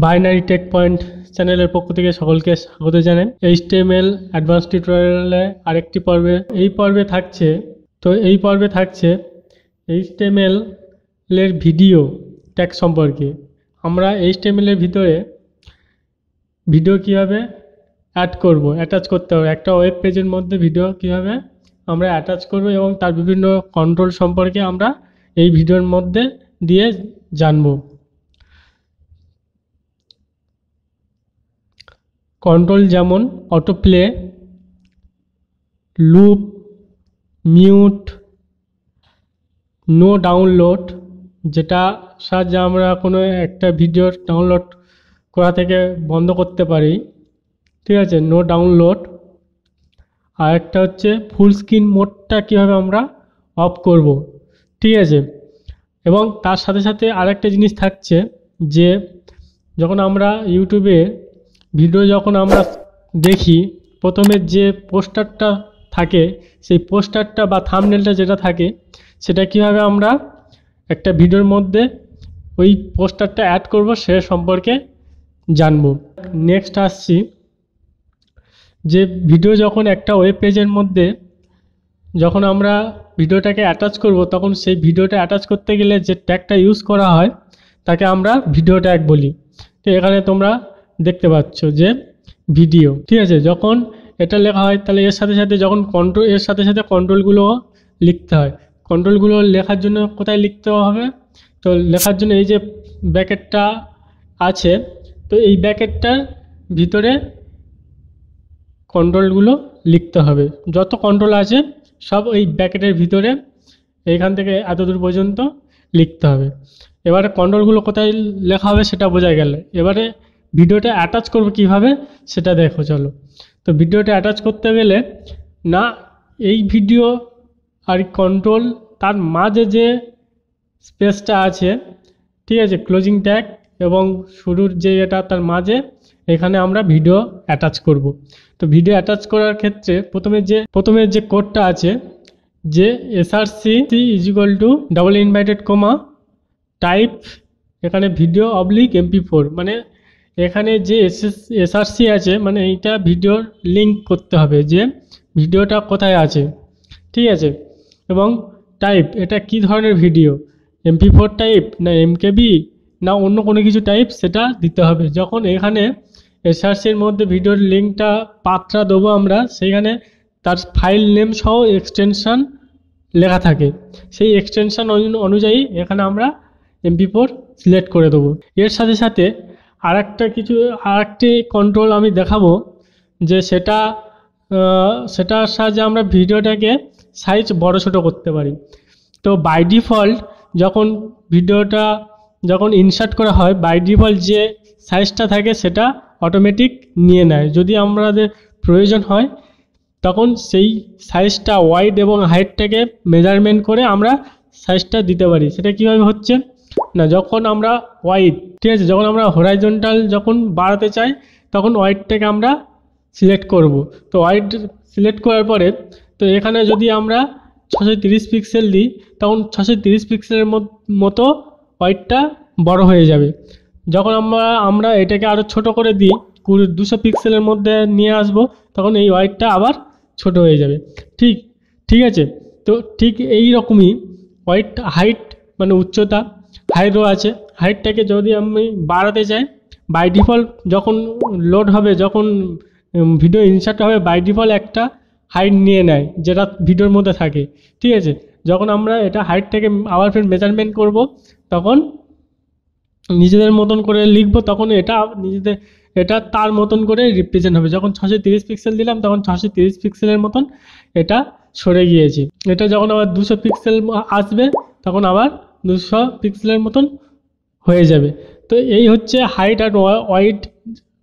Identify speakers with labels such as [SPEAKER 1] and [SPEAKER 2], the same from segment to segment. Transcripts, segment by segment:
[SPEAKER 1] Binary take point চ্যানেলের পক্ষ থেকে সকলকে স্বাগত জানাই। HTML অ্যাডভান্স টিউটোরিয়ালে আরেকটি পর্বে এই পর্বে থাকছে HTML এর ভিডিও ট্যাগ সম্পর্কে। আমরা HTML এর ভিতরে ভিডিও কিভাবে অ্যাটাচ করতে হবে, একটা ওয়েব পেজের মধ্যে ভিডিও কিভাবে আমরা অ্যাটাচ করব এবং তার বিভিন্ন কন্ট্রোল সম্পর্কে আমরা এই ভিডিওর মধ্যে দিয়ে জানব। কন্ট্রোল যেমন auto play, loop, mute, no download, যেটা সাহায্যে আমরা কোনো একটা ভিডিও ডাউনলোড করা থেকে বন্ধ করতে পারি, ঠিক আছে, নো ডাউনলোড। আর একটা হচ্ছে ফুল স্ক্রিন মোডটা কীভাবে আমরা অফ করব, ঠিক আছে। এবং তার সাথে সাথে আরেকটা জিনিস থাকছে যে যখন আমরা ইউটিউবে ভিডিও যখন আমরা দেখি, প্রথমে যে পোস্টারটা থাকে সেই পোস্টারটা বা থাম্বনেলটা যেটা থাকে সেটা কীভাবে আমরা একটা ভিডিওর মধ্যে ওই পোস্টারটা অ্যাড করব সে সম্পর্কে জানব। নেক্সট আসছি যে ভিডিও যখন একটা ওয়েব পেজের মধ্যে যখন আমরা ভিডিওটাকে অ্যাটাচ করব তখন সেই ভিডিওটা অ্যাটাচ করতে গেলে যে ট্যাগটা ইউজ করা হয় তাকে আমরা ভিডিও ট্যাগ বলি। তো এখানে তোমরা দেখতে পাচ্ছ যে ভিডিও, ঠিক আছে। যখন এটা লেখা হয় তাহলে এর সাথে সাথে যখন এর সাথে সাথে কন্ট্রোলগুলো লিখতে হয়। কন্ট্রোলগুলো লেখার জন্য কোথায় লিখতে হবে? তো লেখার জন্য এই যে ব্র্যাকেটটা আছে, তো এই ব্র্যাকেটটার ভিতরে কন্ট্রোলগুলো লিখতে হবে। যত কন্ট্রোল আছে সব এই ব্র্যাকেটের ভিতরে এইখান থেকে এতদূর পর্যন্ত লিখতে হবে। এবারে কন্ট্রোলগুলো কোথায় লেখা হবে সেটা বোঝা গেল। এবারে ভিডিওটা অ্যাটাচ করবো কীভাবে সেটা দেখো চলো। তো ভিডিওটা অ্যাটাচ করতে গেলে না এই ভিডিও আর কন্ট্রোল তার মাঝে যে স্পেসটা আছে, ঠিক আছে, ক্লোজিং ট্যাগ এবং শুরুর যে এটা তার মাঝে এখানে আমরা ভিডিও অ্যাটাচ করব। তো ভিডিও অ্যাটাচ করার ক্ষেত্রে প্রথমে যে কোডটা আছে যে src double inverted comma type, এখানে ভিডিও অবলিক MP4, মানে এখানে যে src আছে মানে এইটা ভিডিওর লিঙ্ক করতে হবে যে ভিডিওটা কোথায় আছে, ঠিক আছে। এবং টাইপ, এটা কি ধরনের ভিডিও, MP4 টাইপ না MKB না অন্য কোনো কিছু টাইপ, সেটা দিতে হবে। যখন এখানে src-এর মধ্যে ভিডিওর লিঙ্কটা পাথটা দেবো আমরা, সেইখানে তার ফাইল নেম সহ এক্সটেনশান লেখা থাকে, সেই এক্সটেনশান অনুযায়ী এখানে আমরা MP4 সিলেক্ট করে দেবো। এর সাথে সাথে আরেকটি কন্ট্রোল আমি দেখাবো যে সেটার সাহায্যে আমরা ভিডিওটাকে সাইজ বড় ছোটো করতে পারি। তো বাই ডিফল্ট যখন ভিডিওটা ইনসার্ট করা হয় বাই ডিফল্ট যে সাইজটা থাকে সেটা অটোমেটিক নিয়ে নেয়। যদি আমাদের প্রয়োজন হয় তখন সেই সাইজটা ওয়াইড এবং হাইটটাকে মেজারমেন্ট করে আমরা সাইজটা দিতে পারি। সেটা কীভাবে হচ্ছে না, যখন আমরা ওয়াইড, ঠিক আছে, যখন আমরা হরাইজন্টাল যখন বাড়াতে চাই তখন ওয়াইডটাকে আমরা সিলেক্ট করব। তো ওয়াইড সিলেক্ট করার পরে তো এখানে যদি আমরা 630 পিক্সেল দিই তখন 630 পিক্সেলের মতো ওয়াইডটা বড় হয়ে যাবে। যখন আমরা এটাকে আরও ছোট করে দিই 200 পিক্সেলের মধ্যে নিয়ে আসব তখন এই ওয়াইডটা আবার ছোট হয়ে যাবে। ঠিক আছে। তো ঠিক এই রকমই হাইট মানে উচ্চতা, হাইটও আছে। হাইটটাকে যদি আমি বাড়াতে চাই বাই ডিফল্ট যখন লোড হবে, যখন ভিডিও ইনসার্ট হবে বাই ডিফল্ট একটা হাইট নিয়ে নেয় যেটা ভিডিওর মধ্যে থাকে, ঠিক আছে। যখন আমরা এটা হাইটটাকে আবার ফের মেজারমেন্ট করব তখন নিজেদের মতন করে লিখবো, তখন এটা তার মতন করে রিপ্রেজেন্ট হবে। যখন 630 পিক্সেল দিলাম তখন 630 পিক্সেলের মতন এটা সরে গিয়েছে। এটা যখন আবার 200 পিক্সেল আসবে তখন আবার 200 পিক্সেলের মতন হয়ে যাবে। তো এই হচ্ছে হাইট আর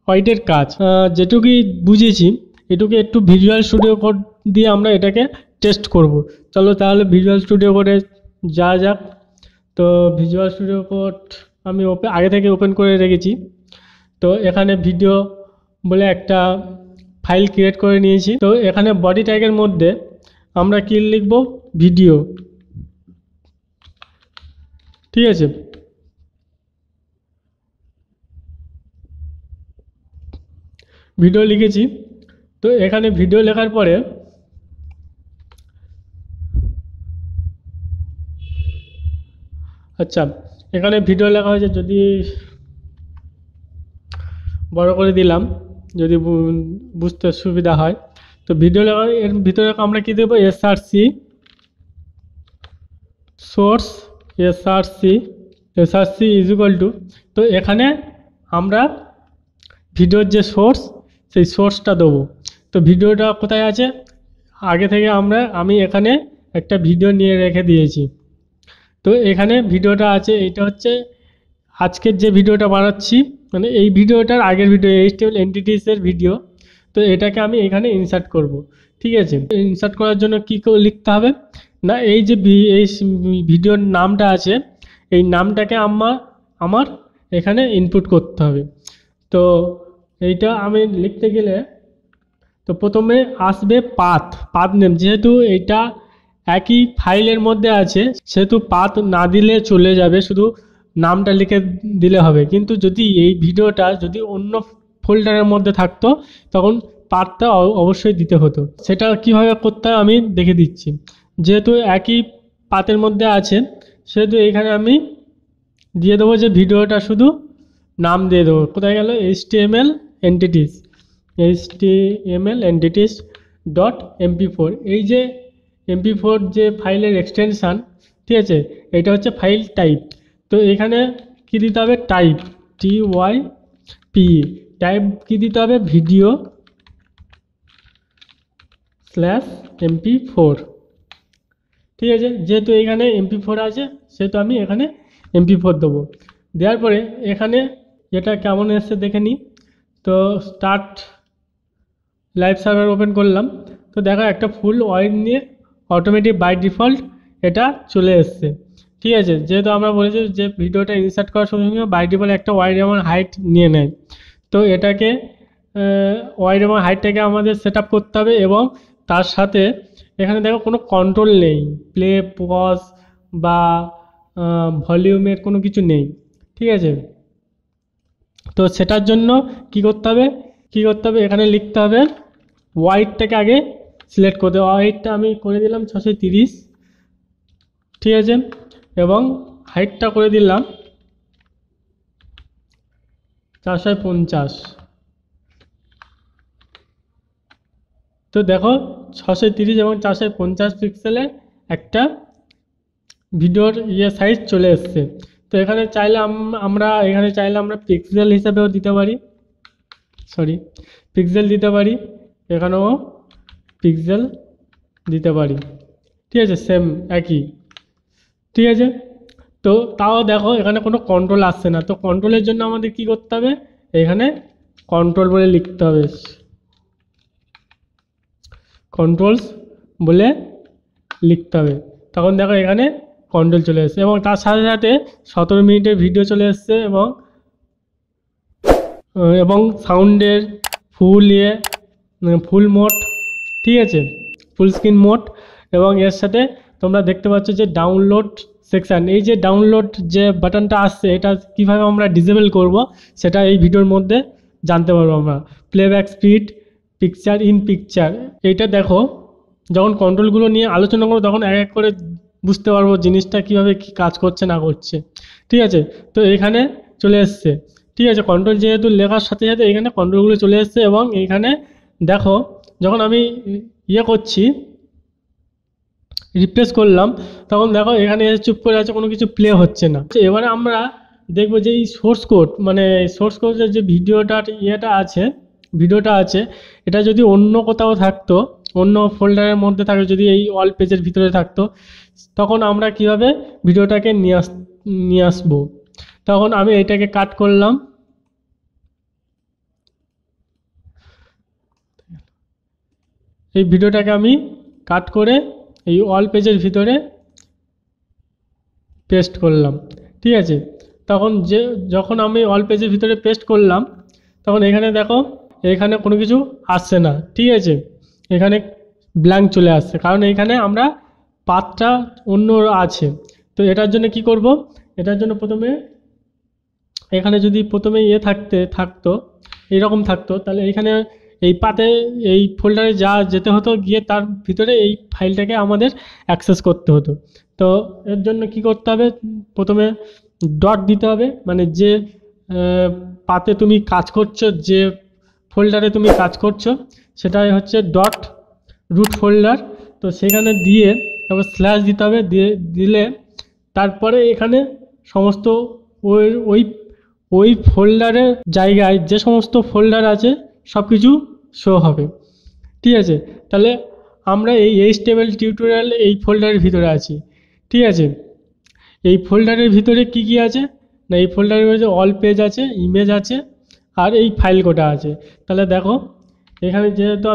[SPEAKER 1] ওয়াইডের কাজ। যেটুকুই বুঝেছি এটুকু একটু ভিজুয়াল স্টুডিও কোড দিয়ে আমরা এটাকে টেস্ট করব। চলো তাহলে ভিজুয়াল স্টুডিও কোডে যাওয়া যাক। তো ভিজুয়াল স্টুডিও কোড আমি আগে থেকে ওপেন করে রেখেছি। তো এখানে ভিডিও বলে একটা ফাইল ক্রিয়েট করে নিয়েছি। তো এখানে বডি ট্যাগের মধ্যে আমরা কি লিখব, ভিডিও, ঠিক আছে। ভিডিও লিখেছি। তো এখানে ভিডিও লেখার পরে আচ্ছা, এখানে ভিডিও লেখা হয়েছে, যদি বড় করে দিলাম যদি বুঝতে সুবিধা হয়। তো ভিডিও লেখা, এর ভিতরে আমরা কি দেবো, SRC source, SRC is equal two, তো এখানে আমরা ভিডিওর যে সোর্স সেই সোর্সটা দেবো। তো ভিডিওটা কোথায় আছে, আগে থেকে আমি এখানে একটা ভিডিও নিয়ে রেখে দিয়েছি। তো এখানে ভিডিওটা আছে, এটা হচ্ছে আজকের যে ভিডিওটা বানাচ্ছি, মানে এই ভিডিওটার আগের ভিডিও HTML এন্টিটিসের ভিডিও। তো এটাকে আমি এখানে ইনসার্ট করব। ঠিক আছে, ইনসার্ট করার জন্য কী করে লিখতে হবে না, এই যে এই ভিডিওর নামটা আছে, এই নামটাকে আমার এখানে ইনপুট করতে হবে। তো এইটা আমি লিখতে গেলে তো প্রথমে আসবে পাথ নেম, যেহেতু এটা একই ফাইলের মধ্যে আছে সেহেতু পাথ না দিলে চলে যাবে, শুধু নামটা লিখে দিলে হবে। কিন্তু যদি এই ভিডিওটা যদি অন্য ফোল্ডারের মধ্যে থাকতো তখন পাথটা অবশ্যই দিতে হতো। সেটা কিভাবে করতে হয় আমি দেখে দিচ্ছি। যেহেতু একই পাথের মধ্যে আছে সেহেতু এখানে আমি দিয়ে দেবো যে ভিডিওটা শুধু নাম দিয়ে দেবো। কোথায় গেল, HTML entities ডট MP4, এই যে MP4 যে ফাইলের এক্সটেনশান, ঠিক আছে, এটা হচ্ছে ফাইল টাইপ। তো এখানে কি দিতে হবে, টাইপ TYPE, টাইপ কি দিতে হবে, ভিডিও /MP4। ঠিক আছে, যেহেতু এখানে MP4 আছে সেহেতু আমি এখানে MP4 দেবো। দেওয়ার পরে এখানে এটা কেমন এসছে দেখে নিই। তো স্টার্ট লাইভ সার্ভার ওপেন করলাম, তো দেখো একটা ফুল ওয়াইড নিয়ে অটোমেটিক বাই ডিফল্ট এটা চলে এসছে। ঠিক আছে, যেহেতু আমরা বলেছি যে ভিডিওটা ইনসার্ট করার সঙ্গে সঙ্গে বাই ডিফল্ট একটা ওয়াইড এবং হাইট নিয়ে নেয়। তো এটাকে ওয়াইড এবং হাইটটাকে আমাদের সেট আপ করতে হবে, এবং তার সাথে এখানে দেখো কোনো কন্ট্রোল নেই, প্লে পজ বা ভলিউমের কোনো কিছু নেই। ঠিক আছে, তো সেটার জন্য কি করতে হবে, এখানে লিখতে হবে ওয়াইডটাকে আগে সিলেক্ট করতে হবে। ওয়াইডটা আমি করে দিলাম 630, ঠিক আছে, এবং হাইটটা করে দিলাম 450। তো দেখো 630 এবং 450 পিক্সেলের একটা ভিডিওর সাইজ চলে এসছে। তো এখানে চাইলে আমরা পিক্সেল হিসাবেও দিতে পারি, পিক্সেল দিতে পারি, এখানেও পিক্সেল দিতে পারি। ঠিক আছে, সেম একই। ঠিক আছে, তো তাও দেখো এখানে কোনো কন্ট্রোল আসছে না। তো কন্ট্রোলের জন্য আমাদের কি করতে হবে, এখানে কন্ট্রোল বলে লিখতে হবে, কন্ট্রোলস বলে লিখতে হবে। তখন দেখো এখানে কন্ট্রোল চলে এসছে, এবং তার সাথে সাথে 17 মিনিটের ভিডিও চলে এসছে, এবং সাউন্ডের ফুল মোড, ঠিক আছে, ফুল স্ক্রিন মোড। এবং এর সাথে তোমরা দেখতে পাচ্ছ যে ডাউনলোড সেকশান, এই যে ডাউনলোড যে বাটনটা আসছে এটা কিভাবে আমরা ডিসেবল করব সেটা এই ভিডিওর মধ্যে জানতে পারবো আমরা। Playback speed, picture in picture, এইটা দেখো যখন কন্ট্রোলগুলো নিয়ে আলোচনা করবো তখন এক এক করে বুঝতে পারবো জিনিসটা কীভাবে কী কাজ করছে না করছে। ঠিক আছে, তো এখানে চলে এসছে। ঠিক আছে, কন্ট্রোল যেহেতু লেখার সাথে সাথে এখানে কন্ট্রোলগুলো চলে এসছে, এবং এইখানে দেখো যখন আমি করছি রিপ্লেস করলাম তখন দেখো এখানে চুপ করে আছে, কোনো কিছু প্লে হচ্ছে না। এবারে আমরা দেখবো যে এই সোর্স কোডের যে ভিডিওটা আছে এটা যদি অন্য কোথাও থাকতো, অন্য ফোল্ডারের মধ্যে থাকে, যদি এই অল পেজের ভিতরে থাকতো, তখন আমরা কিভাবে ভিডিওটাকে নিয়ে আসবো। তখন আমি এটাকে কাট করলাম, এই ভিডিওটাকে আমি কাট করে এই অল পেজের ভিতরে পেস্ট করলাম। ঠিক আছে, তখন যখন আমি অল পেজের ভিতরে পেস্ট করলাম তখন এখানে দেখো এখানে কোনো কিছু আসছে না। ঠিক আছে, এখানে ব্ল্যাঙ্ক চলে আসছে, কারণ এখানে আমরা পাথটা অন্য আছে। তো এটার জন্য কি করব, এটার জন্য প্রথমে এখানে যদি প্রথমে থাকতো এইরকম থাকতো, তাহলে এইখানে এই পাতে এই ফোল্ডারে যা যেতে হতো, গিয়ে তার ভিতরে এই ফাইলটাকে আমাদের অ্যাক্সেস করতে হতো। তো এর জন্য কি করতে হবে, প্রথমে ডট দিতে হবে, মানে যে পাতে তুমি কাজ করছো, যে ফোল্ডারে তুমি কাজ করছো সেটাই হচ্ছে ডট রুট ফোল্ডার। তো সেখানে দিয়ে তারপর স্ল্যাশ দিতে হবে, দিলে তারপরে এখানে সমস্ত ওই ওই ওই ফোল্ডারের জায়গায় যে সমস্ত ফোল্ডার আছে সব কিছু শো হবে। ঠিক আছে, তাহলে আমরা এই HTML টিউটোরিয়াল এই ফোল্ডারের ভিতরে আছি। ঠিক আছে, এই ফোল্ডারের ভিতরে কি কি আছে না, এই ফোল্ডারের ভিতরে অল পেজ আছে, ইমেজ আছে, আর এই ফাইল কোটা আছে। তাহলে দেখো এখানে যেহেতু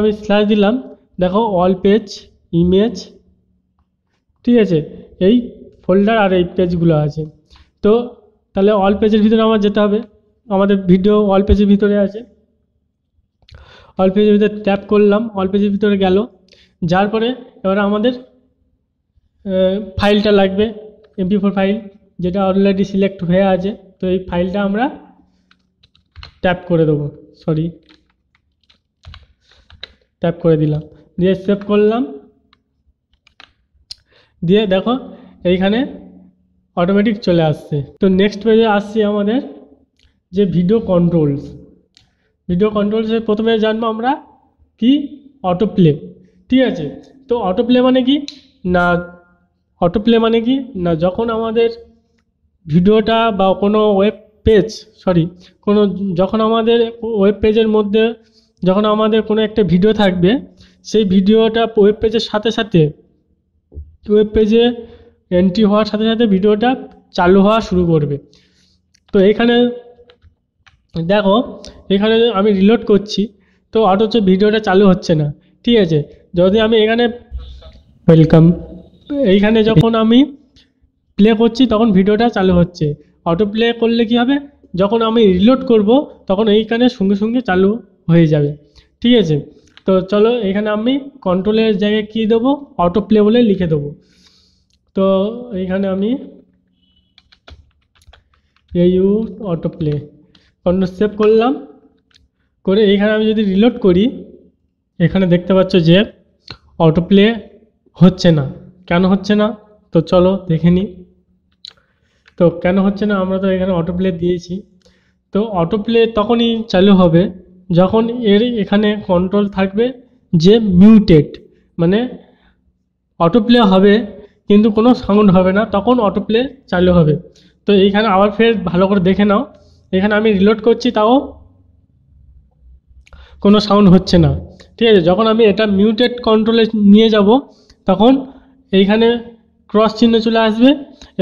[SPEAKER 1] আমি স্ল্যাশ দিলাম, দেখো অল পেজ, ইমেজ, ঠিক আছে, এই ফোল্ডার আর এই পেজগুলো আছে। তো তাহলে অল পেজের ভিতরে আমার যেতে হবে, আমাদের ভিডিও অল পেজের ভিতরে আছে। অল পেজের ভিতরে ট্যাপ করলাম, অল পেজের ভিতরে গেল, যার পরে এবার আমাদের ফাইলটা লাগবে, MP4 ফাইল, যেটা অলরেডি সিলেক্ট হয়ে আছে। তো এই ফাইলটা আমরা ট্যাপ করে দেবো, ট্যাপ করে দিলাম, দিয়ে সেভ করলাম, দিয়ে দেখো এইখানে অটোমেটিক চলে আসছে। তো নেক্সট পেজে আসছি আমাদের যে ভিডিও কন্ট্রোলসে প্রথমে জানবো আমরা কি অটো প্লে। ঠিক আছে, তো অটো প্লে মানে কি না, যখন আমাদের ভিডিওটা বা কোনো ওয়েব পেজ যখন আমাদের ওয়েব পেজের মধ্যে যখন আমাদের কোনো একটা ভিডিও থাকবে, সেই ভিডিওটা ওয়েব পেজের সাথে সাথে ওয়েব পেজে এন্ট্রি হওয়ার সাথে সাথে ভিডিওটা চালু হওয়া শুরু করবে। তো এখানে দেখো, এখানে আমি রিলোড করছি, তো অথচ ভিডিওটা চালু হচ্ছে না। ঠিক আছে, যদি আমি এখানে এইখানে যখন আমি প্লে করছি তখন ভিডিওটা চালু হচ্ছে। অটো প্লে করলে কি হবে, যখন আমি রিলোড করব তখন এইখানে সঙ্গে সঙ্গে চালু হয়ে যাবে। ঠিক আছে, তো চলো এখানে আমি কন্ট্রোলের জায়গায় কী দেবো, অটো প্লে বলে লিখে দেবো। তো এইখানে আমি অটো প্লে কন্ট্রোল সেভ করলাম, করে এইখানে আমি যদি রিলোড করি, এখানে দেখতে পাচ্ছ যে অটো প্লে হচ্ছে না। কেন হচ্ছে না, তো চলো দেখে নিই। তো কেন হচ্ছে না, আমরা তো এখানে অটো প্লে দিয়েছি। তো অটো প্লে তখনই চালু হবে যখন এর এখানে কন্ট্রোল থাকবে যে মিউটেড, মানে অটো প্লে হবে কিন্তু কোনো সাউন্ড হবে না, তখন অটো প্লে চালু হবে। তো এইখানে আবার ফের ভালো করে দেখে নাও, এখানে আমি রিলোড করছি তাও কোনো সাউন্ড হচ্ছে না। ঠিক আছে, যখন আমি এটা মিউটেড কন্ট্রোলে নিয়ে যাব তখন এইখানে ক্রস চিহ্ন চলে আসবে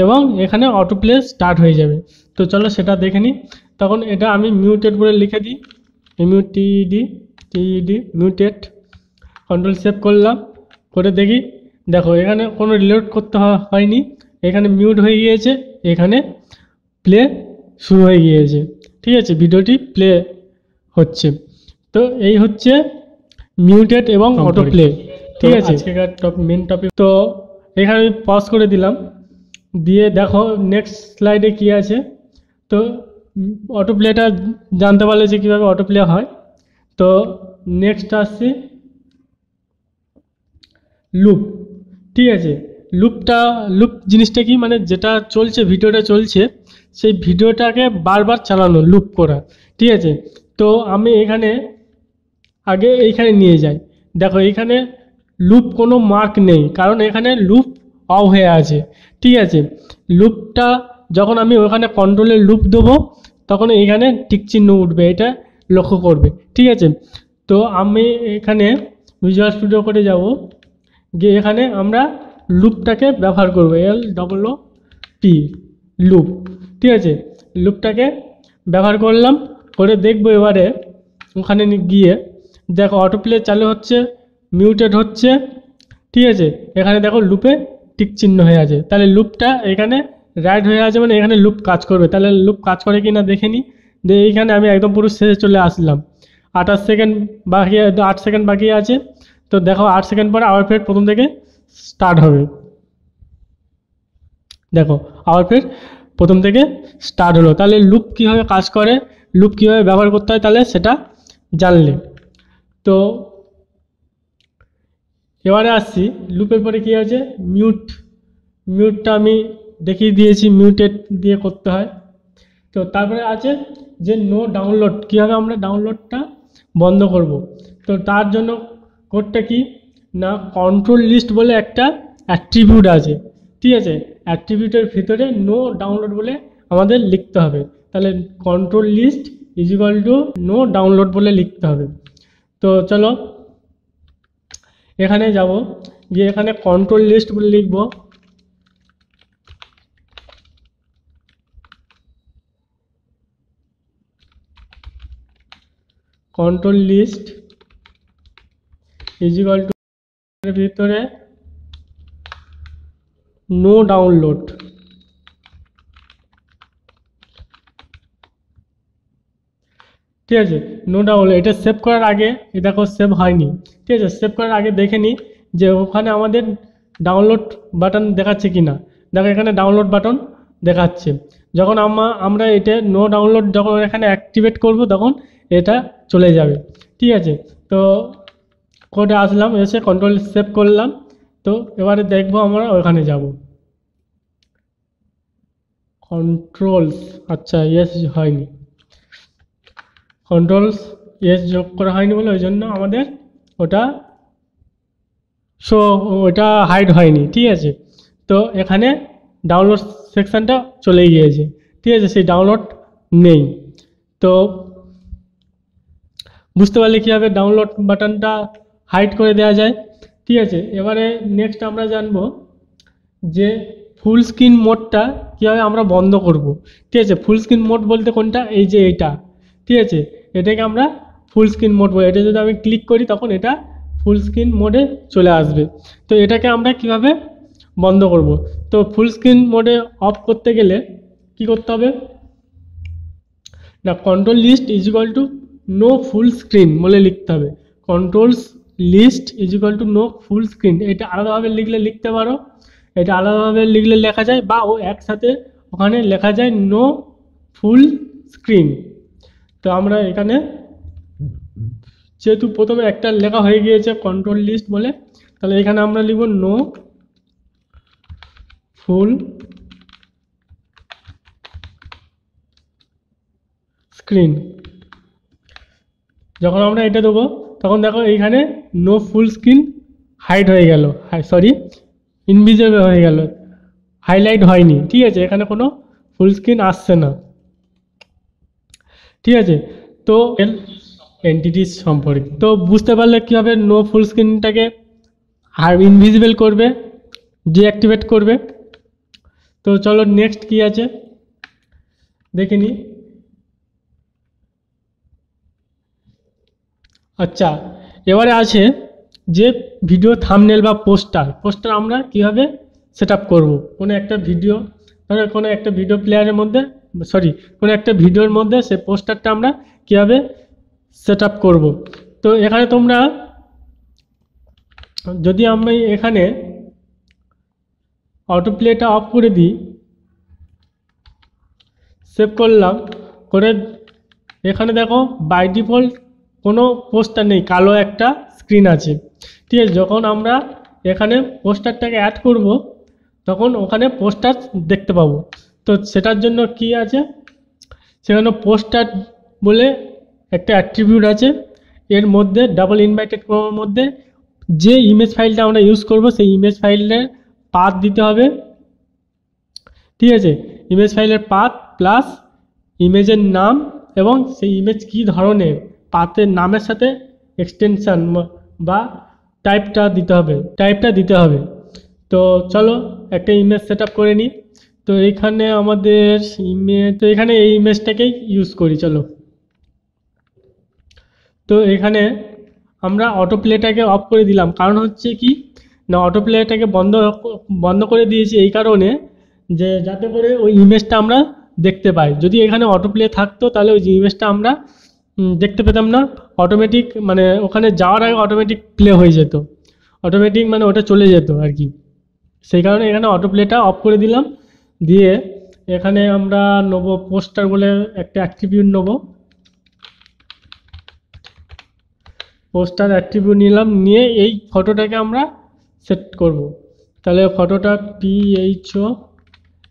[SPEAKER 1] এবং এখানে অটো প্লে স্টার্ট হয়ে যাবে। তো চলো সেটা দেখে নিই। তখন এটা আমি মিউটেড বলে লিখে দিই, মিউটেড, কন্ট্রোল সেভ করলাম, করে দেখি, দেখো এখানে কোনো রিলোড করতে হয়নি, এখানে মিউট হয়ে গিয়েছে, এখানে প্লে শুরু হয়ে গিয়েছে। ঠিক আছে, ভিডিওটি প্লে হচ্ছে। তো এই হচ্ছে মিউটেড এবং অটো প্লে। ঠিক আছে, আজকের মেন টপিক। তো এখানে আমি পজ করে দিলাম, দিয়ে দেখো নেক্সট স্লাইডে কি আছে। তো অটো প্লেটা জানতে পারলে যে কীভাবে অটো প্লে হয়। তো নেক্সট আসছি লুপ। ঠিক আছে, লুপ জিনিসটা কি, মানে যেটা চলছে, ভিডিওটা চলছে, সেই ভিডিওটাকে বারবার চালানো, লুপ করা। ঠিক আছে, তো আমি এখানে আগে এইখানে নিয়ে যাই, দেখো এইখানে লুপ কোনো মার্ক নেই, কারণ এখানে লুপ অফ হয়ে আছে। ঠিক আছে, লুপটা যখন আমি ওখানে কন্ট্রোলের লুপ দেবো তখন এইখানে টিক চিহ্ন উঠবে, এটা লক্ষ্য করবে। ঠিক আছে, তো আমি এখানে ভিজুয়াল স্টুডিও করে যাব, গিয়ে এখানে আমরা লুপটাকে ব্যবহার করব, LOOP লুপ। ঠিক আছে, লুপটাকে ব্যবহার করলাম, করে দেখবো এবারে ওখানে গিয়ে দেখো অটো প্লে চালু হচ্ছে, মিউটেড হচ্ছে। ঠিক আছে, এখানে দেখো লুপে টিক চিহ্ন হয়ে আছে, তাহলে লুপটা এখানে রাইট হয়ে আছে, মানে এখানে লুপ কাজ করবে। তাহলে লুপ কাজ করে কি না দেখে নিই। দিয়ে এইখানে আমি একদম পুরো শেষে চলে আসলাম, 28 সেকেন্ড বাকি, 8 সেকেন্ড বাকি আছে। তো দেখো 8 সেকেন্ড পরে আবার ফের প্রথম থেকে স্টার্ট হবে, দেখো আবার ফের প্রথম থেকে স্টার্ট হলো। তাহলে লুপ কীভাবে কাজ করে, লুপ কীভাবে ব্যবহার করতে হয়, তাহলে সেটা জানলে। তো এবারে আসছি লুপের পরে কী আছে, মিউটটা আমি দেখিয়ে দিয়েছি, মিউটেড দিয়ে করতে হয়। তো তারপরে আছে যে নো ডাউনলোড, কীভাবে আমরা ডাউনলোডটা বন্ধ করব। তো তার জন্য কোডটা কি না, কন্ট্রোল লিস্ট বলে একটা অ্যাট্রিবিউট আছে, ঠিক আছে। অ্যাট্রিবিউটের ভিতরে নো ডাউনলোড বলে আমাদের লিখতে হবে। তাহলে control list is equal to no download বলে লিখতে হবে। তো চলো এখানে যাব, গিয়ে এখানে কন্ট্রোল লিস্ট বলে লিখব। Control list is equal to এর ভিতরে নো ডাউনলোড। ঠিক আছে, নো ডাউনলোড। এটা সেভ করার আগে, এটা দেখো সেভ হয়নি, ঠিক আছে। সেভ করার আগে দেখে নিই যে ওখানে আমাদের ডাউনলোড বাটন দেখাচ্ছে কি না। দেখো এখানে ডাউনলোড বাটন দেখাচ্ছে। যখন আমরা এটা নো ডাউনলোড যখন এখানে অ্যাক্টিভেট করব তখন এটা চলে যাবে, ঠিক আছে। তো কোডে আসলাম, এসে কন্ট্রোল সেভ করলাম। তো এবারে দেখবো আমরা ওখানে যাব, কন্ট্রোলস, আচ্ছা ইয়েস হয়নি, কন্ট্রোলস ইয়েস যোগ করা হয়নি বলে ওই জন্য আমাদের ওটা হাইড হয়নি, ঠিক আছে। তো এখানে ডাউনলোড সেকশানটা চলে গিয়েছে, ঠিক আছে, সেই ডাউনলোড নেই। তো বুঝতে পারলে কীভাবে ডাউনলোড বাটনটা হাইড করে দেওয়া যায়, ঠিক আছে। এবারে নেক্সট আমরা জানবো যে ফুল স্ক্রিন মোডটা কীভাবে আমরা বন্ধ করব, ঠিক আছে। ফুল স্ক্রিন মোড বলতে কোনটা, এই যে এটা, ঠিক আছে, এটাকে আমরা ফুল স্ক্রিন মোড বলি। এটা যদি আমি ক্লিক করি তখন এটা ফুল স্ক্রিন মোডে চলে আসবে। তো এটাকে আমরা কিভাবে বন্ধ করব। তো ফুল স্ক্রিন মোডে অফ করতে গেলে কি করতে হবে না, control list is equal to no full screen বলে লিখতে হবে। Controls list is equal to no full screen, এটা আলাদাভাবে লিখলে লিখতে পারো, এটা আলাদাভাবে লিখলে লেখা যায়, বা ও একসাথে ওখানে লেখা যায় নো ফুল স্ক্রিন। তো আমরা এখানে যেহেতু প্রথমে একটা লেখা হয়ে গিয়েছে কন্ট্রোল লিস্ট বলে, তাহলে এখানে আমরা লিখব নো ফুল স্ক্রিন। যখন আমরা এটা দেবো তখন দেখো এইখানে নো ফুল স্ক্রিন হাইড হয়ে গেল, সরি ইনভিজিবল হয়ে গেল, হাইলাইট হয়নি, ঠিক আছে, এখানে কোনো ফুল স্ক্রিন আসছে না, ঠিক আছে। তো এন্টিটিস সম্পর্কে তো বুঝতে পারলে কীভাবে নো ফুল স্ক্রিনটাকে আর ইনভিজিবল করবে, ডিঅ্যাক্টিভেট করবে। তো চলো নেক্সট কি আছে দেখে নিই। আচ্ছা, এবারে আছে যে ভিডিও থাম্বনেল বা পোস্টার আমরা কীভাবে সেট আপ করবো। কোনো একটা ভিডিও, ধরো কোনো একটা ভিডিও প্লেয়ারের মধ্যে, কোনো একটা ভিডিওর মধ্যে সে পোস্টারটা আমরা কীভাবে সেট আপ করবো। তো এখানে তোমরা যদি আমি এখানে অটো প্লেটা অফ করে দিই, সেভ করলাম, করে এখানে দেখো বাই ডিফল্ট কোনো পোস্টার নেই, কালো একটা স্ক্রিন আছে, ঠিক আছে। যখন আমরা এখানে পোস্টারটাকে অ্যাড করব তখন ওখানে পোস্টার দেখতে পাবো। তো সেটার জন্য কি আছে, সেখানে পোস্টার বলে একটা অ্যাট্রিবিউট আছে, এর মধ্যে ডাবল ইনভাইটেড ক্রমের মধ্যে যে ইমেজ ফাইলটা আমরা ইউজ করব সেই ইমেজ ফাইলের পাথ দিতে হবে, ঠিক আছে। ইমেজ ফাইলের পাথ প্লাস ইমেজের নাম এবং সেই ইমেজ কী ধরনের, পাথের নামের সাথে এক্সটেনশান বা টাইপটা দিতে হবে। তো চলো একটা ইমেজ সেট আপ করে নিই। তো এইখানে আমাদের ইমেজ, তো এখানে এই ইমেজটাকেই ইউজ করি, চলো। তো এখানে আমরা অটো প্লেটাকে অফ করে দিলাম, কারণ হচ্ছে কি না, অটো প্লেটাকে বন্ধ করে দিয়েছি এই কারণে যে যাতে করে ওই ইমেজটা আমরা দেখতে পাই। যদি এখানে অটো প্লে থাকতো তাহলে ওই ইমেজটা আমরা দেখতে পেতাম না, অটোমেটিক মানে ওখানে যাওয়ার আগে অটোমেটিক প্লে হয়ে যেত, অটোমেটিক মানে ওটা চলে যেত আর কি। সেই কারণে এখানে অটো প্লেটা অফ করে দিলাম, দিয়ে এখানে আমরা নেব পোস্টার বলে একটা অ্যাট্রিবিউট নেব। পোস্টার অ্যাট্রিবিউট নিলাম, নিয়ে এই ফটোটাকে আমরা সেট করব। তাহলে ফটোটা PHO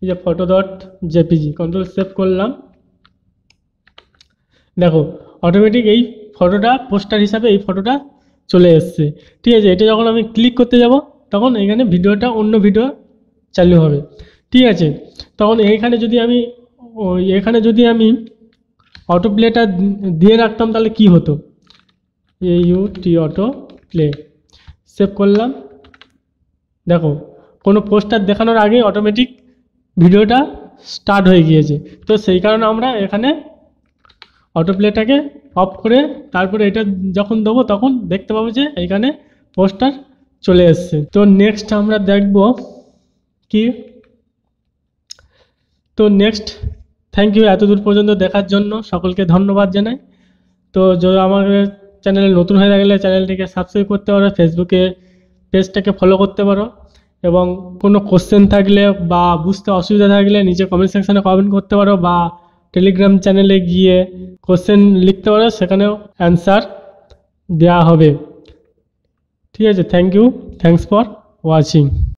[SPEAKER 1] এই যে photo dot JPG, control save করলাম। দেখো অটোমেটিক এই ফটোটা পোস্টার হিসাবে এই ফটোটা চলে এসছে। ঠিক আছে, এটা যখন আমি ক্লিক করতে যাব তখন এখানে ভিডিওটা অন্য ভিডিও চালু হবে। ঠিক আছে, তখন এখানে যদি আমি অটো প্লেটা দিয়ে রাখতাম তাহলে কি হতো, অটো প্লে, সেভ করলাম। দেখো কোনো পোস্টার দেখানোর আগে অটোমেটিক ভিডিওটা স্টার্ট হয়ে গিয়েছে। তো সেই কারণে আমরা এখানে অটো প্লেটাকে অফ করে তারপরে এটা যখন দেবো তখন দেখতে পাবো যে এখানে পোস্টার চলে এসছে। তো নেক্সট আমরা দেখব কি, তো নেক্সট থ্যাংক ইউ এতদূর পর্যন্ত দেখার জন্য সকলকে ধন্যবাদ জানাই। তো যদি আমার চ্যানেলে নতুন হয়ে থাকলে চ্যানেলটিকে সাবস্ক্রাইব করতে পারো, ফেসবুকে পেজটাকে ফলো করতে পারো, এবং কোনো কোশ্চেন থাকলে বা বুঝতে অসুবিধা থাকলে নিচে কমেন্ট সেকশানে কমেন্ট করতে পারো, বা টেলিগ্রাম চ্যানেলে গিয়ে কোশ্চেন লিখতে পারো, সেখানেও অ্যান্সার দেওয়া হবে। ঠিক আছে, thank you, thanks for watching.